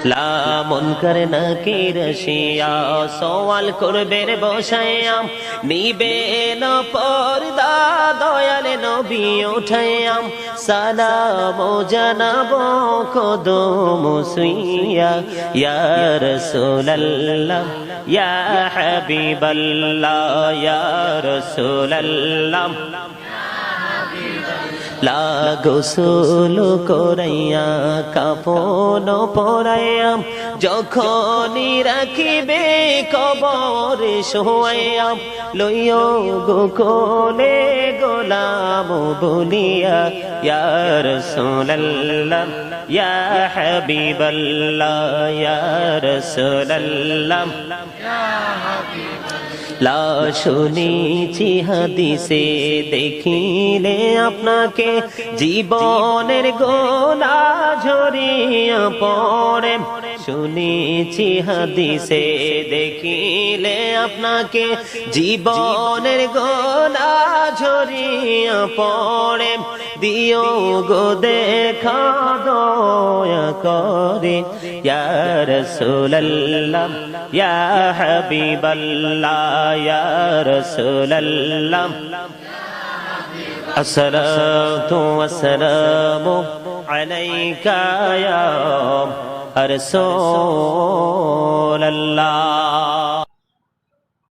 লা মুনকার নাকির শিয়া সওয়াল করবেন বসায়া নিবে না পর্দা দয়াল নবী উঠায়া সালাম জানাবো কদম সুইয়া ইয়া রাসূলুল্লাহ ইয়া হাবিবাল্লাহ ইয়া রাসূলুল্লাহ লা গোসল করাইয়া কাফন পরাইয়া যখনই রাখিবে কবরে শোয়াইয়া লইও গো কোলে গোলাম বলিয়া ইয়া রাসূলুল্লাহ ইয়া হাবিবাল্লাহ ইয়া রাসূলুল্লাহ লা শুনেছি হাদিসে দেখিলে আপনাকে জীবনের গোলা ঝরিয়া পড়ে শুনেছি হাদিসে দেখিলে আপনাকে জীবনের গোলা ঝরিয়া পড়ে দিও গো দেখা দয়া করে ইয়া রাসূলুল্লাহ ইয়া হাবিবাল্লাহ ইয়া রাসূলুল্লাহ আসসালাতু ওয়াসসালামু আলাইকা ইয়া রাসূলুল্লাহ